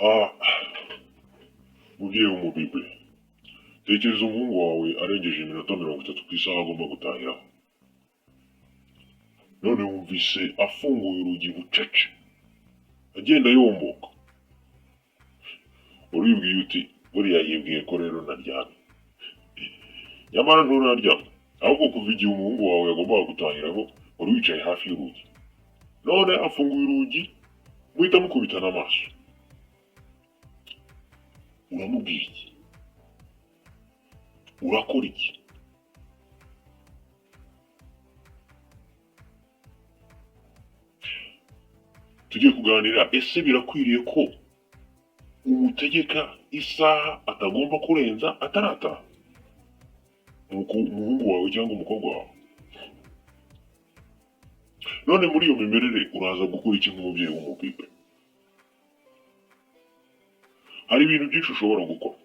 Ah, mubyeyi w'umubibi, tekereza umuhungu wawe arengeje iminota 30 ku isaha agomba gutahiraho. None wumvise afunguye urugi bucece, agenda yomboka. Uribwiye uti buriya yibwiye ko rero naryamye. Nyamara nturaryamye, ahubwo kuva igihe umuhungu wawe yagombaga gutahiraho wari wicaye hafi y'urugi. None afunguye urugi, muhita mukubitana amaso. Uramubwira iki? Urakora iki? Tugiye kuganira, ese birakwiriye ko umutegeka isaha atagomba kurenza atarataha? Umuhungu wawe cyangwa umukobwa wawe. None muri iyo mimerere uraza gukora iki nk'umubyeyi w'umubibi? Hari ibintu byinshi ushobora gukora.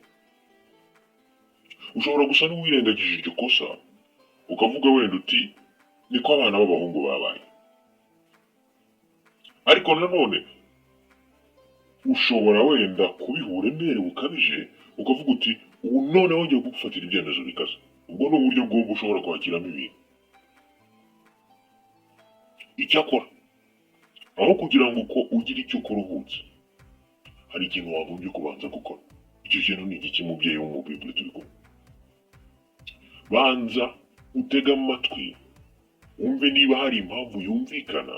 Ushobora gusa n'uwirengagije iryo kosa, ukavuga wenda uti niko abana b'abahungu babaye. Ariko nanone ushobora wenda kubiha uburemere bukabije, ukavuga uti ubu none wongeye kugufatira ibyemezo bikaze. Ubwo ni uburyo bw'ubwo ushobora kwakiramo ibintu. Icyakora, aho kugira ngo uko ugire icyo ukora uhutse, hari ikintu wagombye kubanza gukora. Icyo kintu ni igiki mubyeyi w'umubibi turi kumwe? Banza utega amatwi, wumve niba hari impamvu yumvikana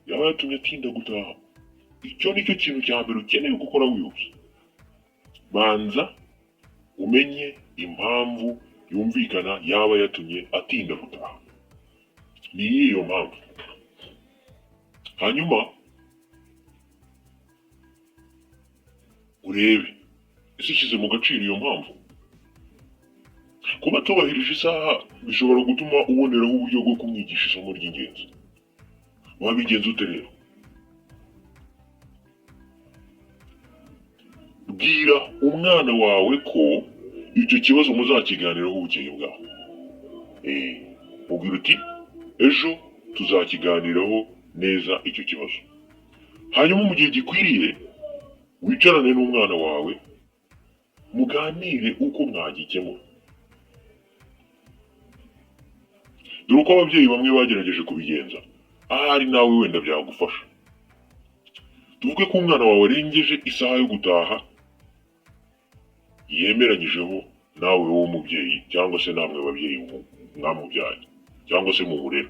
yaba yatumye atinda gutaha. Icyo ni cyo kintu cya mbere ukeneye gukora wihuse. Banza umenye impamvu yumvikana yaba yatumye atinda gutaha. Ni iyo mpamvu. Hanyuma urebe ese ishyize mu gaciro iyo mpamvu. Kuba tubahirije isaha bishobora gutuma uboneraho uburyo bwo kumwigisha isomo ry'ingenzi. Wabigenza ute rero? Bwira umwana wawe ko icyo kibazo muzakiganiraho bukeye bwaho. Mubwira uti ejo tuzakiganiraho neza icyo kibazo. Hanyuma mu gihe gikwiriye wicarane n'umwana wawe muganire uko mwagikemura. Dore uko ababyeyi bamwe bagerageje kubigenza, ahari nawe wenda byagufasha. Tuvuge ko umwana wawe arengeje isaha yo gutaha, yemeranyijeho nawe wowe mubyeyi cyangwa se namwe babyeyi mwamubyaye cyangwa se mu murera.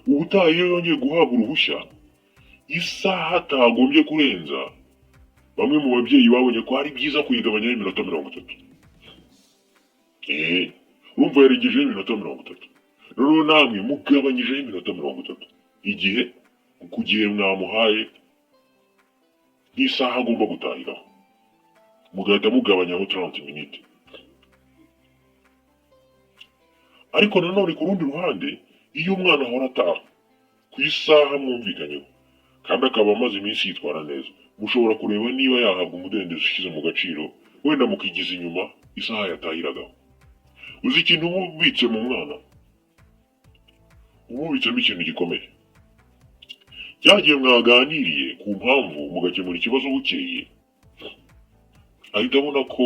Ubutaha iyo yongeye guhabwa uruhushya, isaha atagombye kurenza, bamwe mu babyeyi babonye ko ari byiza kuyigabanyaho iminota 30. Urumva yarengejeho iminota 30. Noneho namwe mugabanyijeho iminota 30. Ku gihe mwamuhaye nk'isaha agomba gutahiraho, mugahita mugabanyaho 30 minutes. Ariko nanone ku rundi ruhande, iyo umwana ahora ataha ku isaha mwumvikanyeho kandi akaba amaze iminsi yitwara neza, mushobora kureba niba yahabwa umudendezo ushyize mu gaciro, wenda mukigiza inyuma isaha yatahiragaho. Uzi ikintu umubitse mu mwana? Umubitsemo ikintu gikomeye. Cyagiye mwaganiriye ku mpamvu mugakemura ikibazo bukeye, ahita abona ko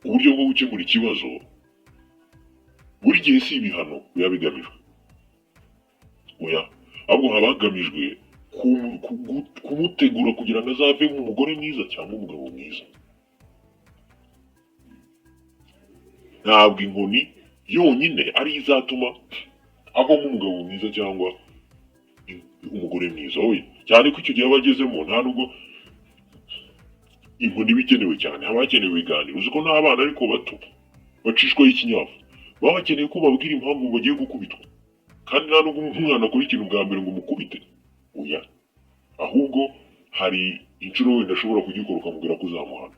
uburyo bwo gukemura ikibazo buri gihe si ibihano biba bigamijwe. Oya, ahubwo haba hagamijwe kumutegura kugira ngo azavemo umugore mwiza cyangwa umugabo mwiza. Ntabwo inkoni yonyine ari izatuma avamo umugabo mwiza cyangwa umugore mwiza. Oya, cyane ko icyo gihe aba agezemo nta nubwo inkoni iba ikenewe cyane, haba hakenewe ibiganiro. Uzi ko n'abana ariko bato bacishwaho ikinyafu, baba bakeneye ko babwira impamvu bagiye gukubitwa, kandi nta nubwo umwana akora ikintu bwa mbere ngo umukubite. Oya, ahubwo hari inshuro wenda ashobora kugikora ukamubwira ko uzamuhana.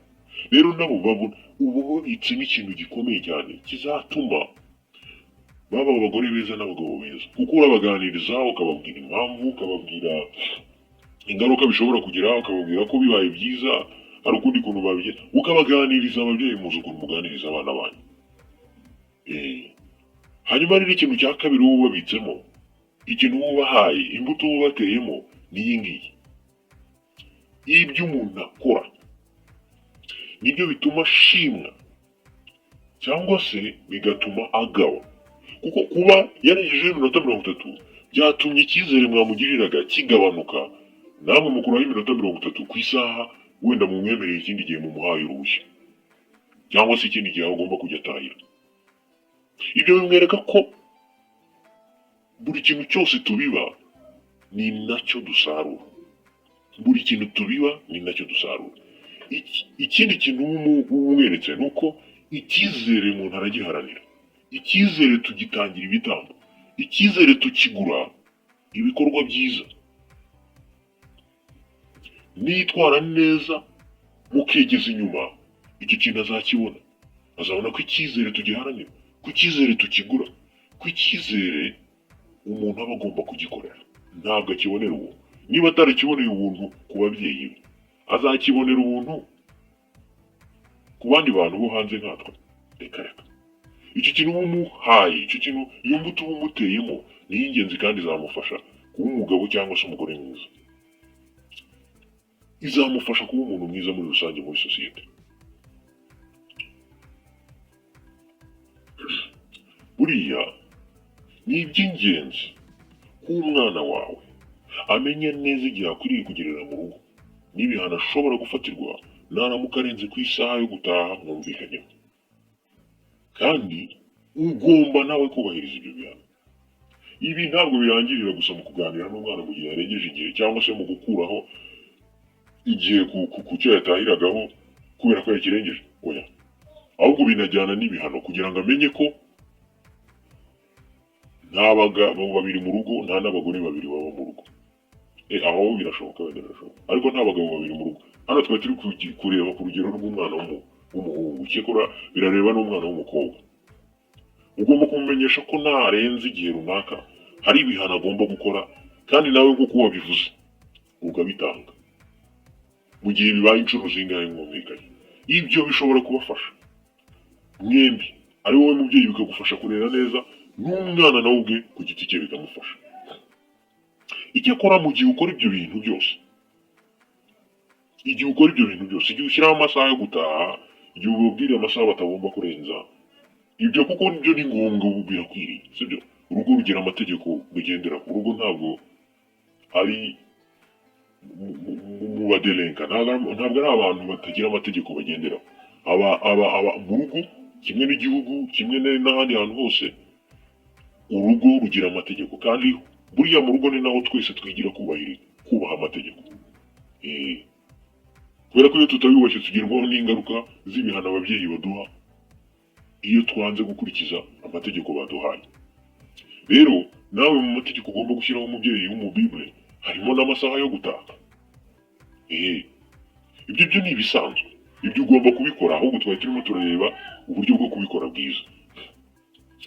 Rero nabo babona ubu babitsemo ikintu gikomeye cyane kizatuma baba abagore beza n'abagabo beza, kuko urabaganiriza ukababwira impamvu, ukababwira ingaruka bishobora kugira, ukababwira ko bibaye byiza hari ukundi kuntu babigenza, ukabaganiriza. Ababyeyi muzi ukuntu muganiriza abana banyu. Hanyuma rero ikintu cya kabiri wowe ubabitsemo, ikintu wubahaye, imbuto wubateyemo ni iyi ngiyi. ibyo umuntu akora nibyo bituma ashimwa cyangwa se bigatuma agawa, kuko kuba yarengejeho iminota 30 byatumye icyizere mwamugiriraga kigabanuka, namwe mukuraho iminota 30 ku isaha, wenda mumwemereye ikindi gihe mumuhaye uruhushya cyangwa se ikindi gihe agomba kujya atahira. Ibyo bimwereka ko buri kintu cyose tubiba ni nacyo dusarura, buri kintu tubiba ni nacyo dusarura. Ikindi kintu umweretse ni uko icyizere umuntu aragiharanira, icyizere tugitangira ibitambo, icyizere tukigura ibikorwa byiza. Nitwara neza mukegeza inyuma, icyo kintu azakibona, azabona ko icyizere tugiharanira, ko icyizere tukigura, ko icyizere umuntu aba agomba kugikorera, ntabwo akibonera ubuntu. Niba atarakiboneye ubuntu ku babyeyi be, azakibonera ubuntu ku bandi bantu bo hanze nkatwe. Reka icyo kintu uba umuhaye, icyo kintu iyo mbuto uba umuteyemo ni iy'ingenzi kandi izamufasha kuba umugabo cyangwa se umugore mwiza, izamufasha kuba umuntu mwiza muri rusange muri sosiyete. Buriya ni iby'ingenzi ko umwana wawe amenya neza igihe akwiriye kugerera mu rugo n'ibihano ashobora gufatirwa naramuka arenze ku isaha yo gutaha mwumvikanyeho, kandi ugomba nawe kubahiriza ibyo bihano. Ibi ntabwo birangirira gusa mu kuganira n'umwana mu gihe yarengeje igihe cyangwa se mu gukuraho igihe ku cyo yatahiragaho kubera ko yakirengeje, oya, ahubwo binajyana n'ibihano kugira ngo amenye ko nta bagabo babiri mu rugo, nta n'abagore babiri baba mu rugo. Aho birashoboka, wenda birashoboka, ariko nta bagabo babiri mu rugo. Hano twari turi kureba ku rugero rw'umwana w'umuhungu, cyekora birareba n'umwana w'umukobwa. Ugomba kumumenyesha ko narenze igihe runaka hari ibihano agomba gukora, kandi nawe nk'uko wabivuze ukabitanga mu gihe bibaye inshuro zingahe mwumvikanye. Ibyo bishobora kubafasha mwembi, ari wowe mubyeyi bikagufasha kurera neza, n'umwana nawe ubwe ku giti cye bikamufasha. Icyakora mu gihe ukora ibyo bintu byose, igihe ushyiraho amasaha yo gutaha, igihe ubabwira amasaha batagomba kurenza, ibyo kuko nibyo ni ngombwa, ubu birakwiriye, sibyo? Urugo rugira amategeko rugendera, urugo ntabwo ari mu badelenka, ntabwo ari abantu batagira amategeko bagenderaho. Aba mu rugo kimwe n'igihugu, kimwe n'ahandi hantu hose, urugo rugira amategeko, kandi buriya mu rugo ni naho twese twigira kubaha amategeko. Kubera ko iyo tutabibashye tugerwaho n'ingaruka z'ibihano ababyeyi baduha iyo twanze gukurikiza amategeko baduhaye. Rero nawe mu mategeko ugomba gushyiraho umubyeyi w'umubibure harimo n'amasaha yo gutaha. Ibyo byo ni ibisanzwe, ibyo ugomba kubikora, ahubwo twari turimo turareba uburyo bwo kubikora bwiza.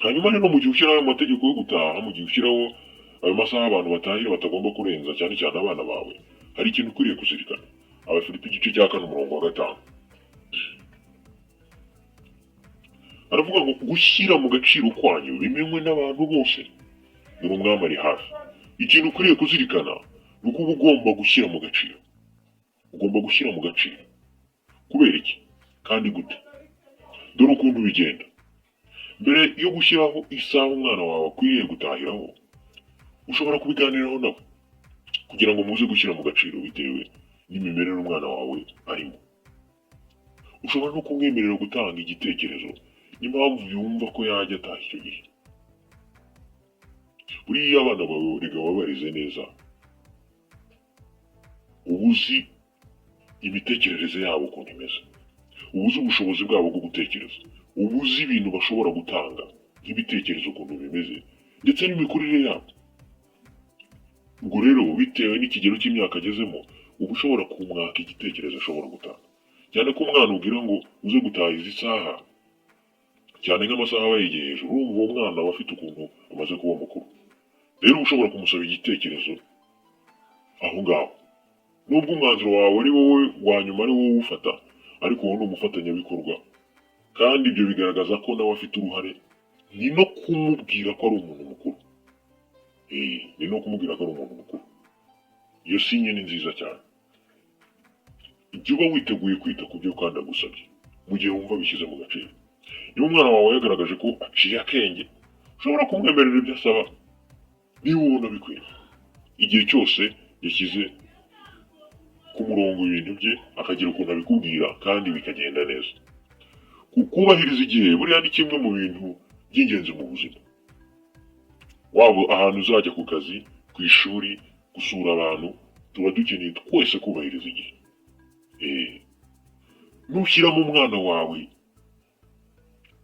Hanyuma rero mu gihe ushyiraho amategeko yo gutaha, mu gihe ushyiraho ayo masaha abantu batahira batagomba kurenza, cyane cyane abana bawe, hari ikintu ukwiriye kuzirikana. Abafilipi igice cya 4 umurongo wa 5 aravuga ngo gushyira mu gaciro kwanyu bimenywe n'abantu bose, dore umwami ari hafi. Ikintu ukwiriye kuzirikana ni uko uba ugomba gushyira mu gaciro, ugomba gushyira mu gaciro. Kubera iki kandi gute? Dore ukuntu bigenda. Mbere yo gushyiraho isaha umwana wawe akwiriye gutahiraho, ushobora kubiganiraho nawe kugira ngo muze gushyira mu gaciro bitewe n'imimerere umwana wawe arimo. Ushobora no kumwemerera gutanga igitekerezo n'impamvu yumva ko yajya ataha icyo gihe. Buriya abana bawe rega wabarize neza, uba uzi imitekerereze yabo ukuntu imeze, uba uzi ubushobozi bwabo bwo gutekereza, uba uzi ibintu bashobora gutanga nk'ibitekerezo ukuntu bimeze, ndetse n'imikurire yabo. Ubwo rero bitewe n'ikigero cy'imyaka agezemo, uba ushobora kumwaka igitekerezo ashobora gutanga. Cyane ko umwana ubwira ngo uze gutaha izi saha, cyane nk'amasaha aba yegeye hejuru, urumva uwo mwana aba afite ukuntu amaze kuba mukuru. Rero uba ushobora kumusaba igitekerezo aho ngaho, nubwo umwanzuro wawe ari wowe wa nyuma ari wowe uwufata, ariko wowe ni umufatanyabikorwa, kandi ibyo bigaragaza ko nawe afite uruhare. Ni no kumubwira ko ari umuntu mukuru, ni no kumubwira ko ari umuntu mukuru. Iyo sinye ni nziza cyane. jya uba witeguye kwita ku byo kandi agusabye mu gihe wumva bishyize mu gaciro. Niba umwana wawe yagaragaje ko aciye akenge ushobora kumwemerera ibyo asaba niba ubona bikwiye, igihe cyose yashyize ku murongo ibintu bye akagira ukuntu abikubwira kandi bikagenda neza. Kubahiriza igihe buriya ni kimwe mu bintu by'ingenzi mu buzima, waba ahantu uzajya ku kazi, ku ishuri, gusura abantu, tuba dukeneye twese kubahiriza igihe. Nushyiramo umwana wawe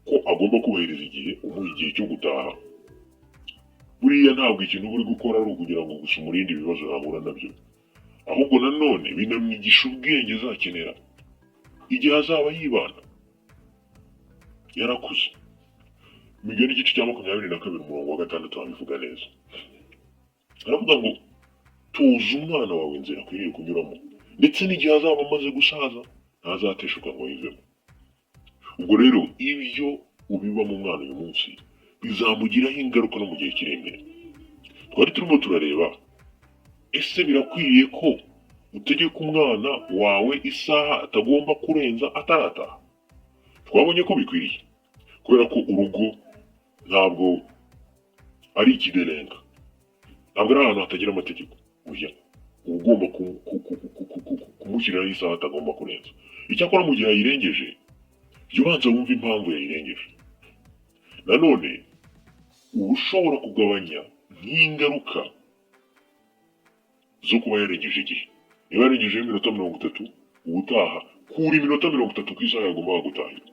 ko agomba kubahiriza igihe, umuha igihe cyo gutaha, buriya ntabwo ikintu uri gukora ari ukugira ngo gusa umurinde ibibazo yahura nabyo, ahubwo nanone binamwigisha ubwenge azakenera igihe azaba yibana yarakuze. Imigani igice cya 22 umurongo wa 6 wabivuga neza, aravuga ngo tuza umwana wawe inzira akwiriye kunyuramo, ndetse n'igihe azaba amaze gusaza ntazateshuka ngo yivemo. Ubwo rero ibyo ubiba mu mwana uyu munsi bizamugiraho ingaruka no mu gihe kiri imbere. Twari turimo turareba, ese birakwiriye ko utegeka umwana wawe isaha atagomba kurenza atarataha? Twabonye ko bikwiriye, kubera ko urugo ntabwo ari ikiderenga, ntabwo ari ahantu hatagira amategeko. Uya uba ugomba kumushyiriraho isaha atagomba kurenza. Icyakora mu gihe yayirengeje, jya ubanza wumva impamvu yayirengeje. Nanone uba ushobora kugabanya nk'ingaruka zo kuba yarengeje igihe. Niba yarengejeho iminota 30, ubutaha kura iminota 30 ku isaha yagombaga gutahira.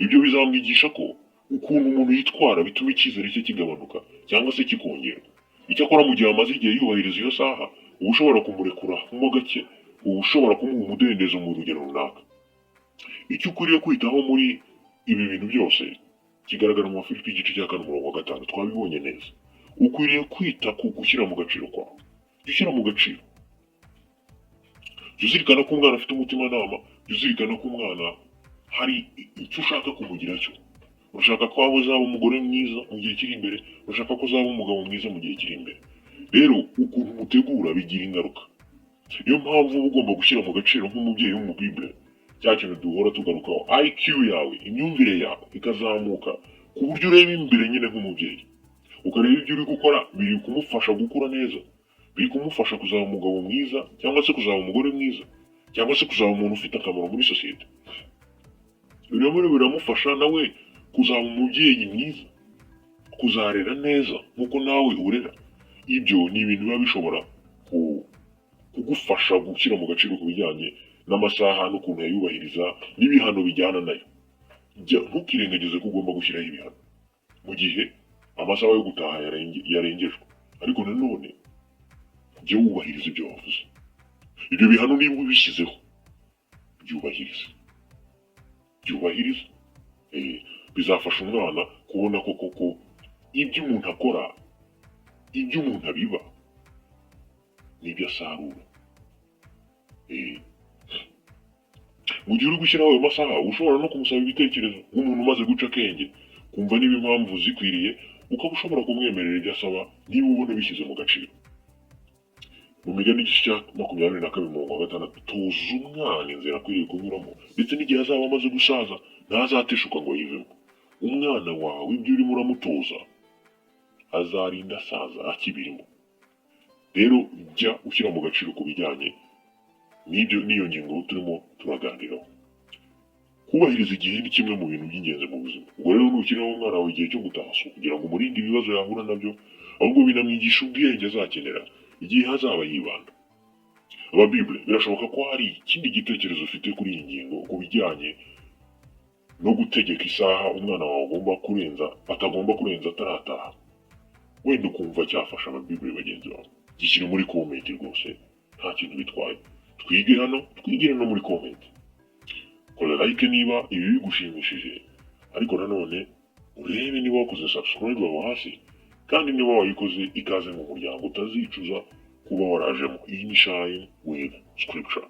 Ibyo bizamwigisha ko ukuntu umuntu yitwara bituma icyizere cye kigabanuka cyangwa se kikongera. Icyakora mu gihe amaze igihe yubahiriza iyo saha, uba ushobora kumurekura mo gake, uba ushobora kumuha umudendezo mu rugero runaka. Icyo ukwiriye kwitaho muri ibi bintu byose kigaragara mu Bafilipi igice cya 4 umurongo wa 5, twabibonye neza. Ukwiriye kwita ku gushyira mu gaciro kwawe. Gushyira mu gaciro, jya uzirikana ko umwana afite umutimanama, jya uzirikana ko umwana hari icyo ushaka kumugira cyo. Urashaka ko azaba umugore mwiza mu gihe kiri imbere, urashaka ko azaba umugabo mwiza mu gihe kiri imbere. Rero ukuntu umutegura bigira ingaruka. Niyo mpamvu uba ugomba gushyira mu gaciro nk'umubyeyi w'umubibure cya kintu duhora tugarukaho, IQ yawe, imyumvire yawe ikazamuka ku buryo ureba imbere nyine nk'umubyeyi, ukareba ibyo uri gukora biri kumufasha gukura neza, biri kumufasha kuzaba umugabo mwiza cyangwa se kuzaba umugore mwiza cyangwa se kuzaba umuntu ufite akamaro muri sosiyete. Biramufasha nawe kuzaba umubyeyi mwiza, kuzarera neza nk'uko nawe urera. Ibyo ni ibintu biba bishobora kugufasha gushyira mu gaciro ku bijyanye n'amasaha n'ukuntu yayubahiriza n'ibihano bijyana nayo. Ntukirengagize ko ugomba gushyiraho ibihano mu gihe amasaha yo gutaha yarengejwe, ariko nanone jya wubahiriza ibyo wavuze. Ibyo bihano niba ubishyizeho, byubahiriza. Bizafasha umwana kubona ko koko ibyo umuntu akora, ibyo umuntu abiba n'ibyo asarura. Mu gihe uri gushyiraho ayo masaha, ushobora no kumusaba ibitekerezo nk'umuntu umaze guca akenge, kumva niba impamvu zikwiriye, ukaba ushobora kumwemerera ibyo asaba niba ubona bishyize mu gaciro. Mu migani igice cya 22 umurongo wa 6, tuza umwana inzira akwiriye kunyuramo, ndetse n'igihe azaba amaze gusaza ntazateshuka ngo yivemo. Umwana wawe ibyo urimo uramutoza azarinda asaza akibirimo. Rero jya ushyira mu gaciro ku bijyanye n'iyo ngingo turimo turaganiraho. Kubahiriza igihe ni kimwe mu bintu by'ingenzi mu buzima. Ubwo rero nushyiraho umwana wawe igihe cyo gutaha kugira ngo umurinde ibibazo yahura nabyo, ahubwo binamwigisha ubwenge azakenera igihe hazaba yibanda. Ababibure, birashoboka ko hari ikindi gitekerezo ufite kuri iyi ngingo ku bijyanye no gutegeka isaha umwana wawe atagomba kurenza atarataha. Wenda ukumva cyafasha ababibure bagenzi bawe, gishyire muri comment rwose, nta kintu bitwaye. Twige hano, twigire no muri comment. Kora like niba ibi bigushimishije, ariko nanone urebe niba wakoze subscribe aho hasi, kandi niba wayikoze ikaze mu muryango utazicuza kuba warajemo. Iyi ni Shine with Scripture.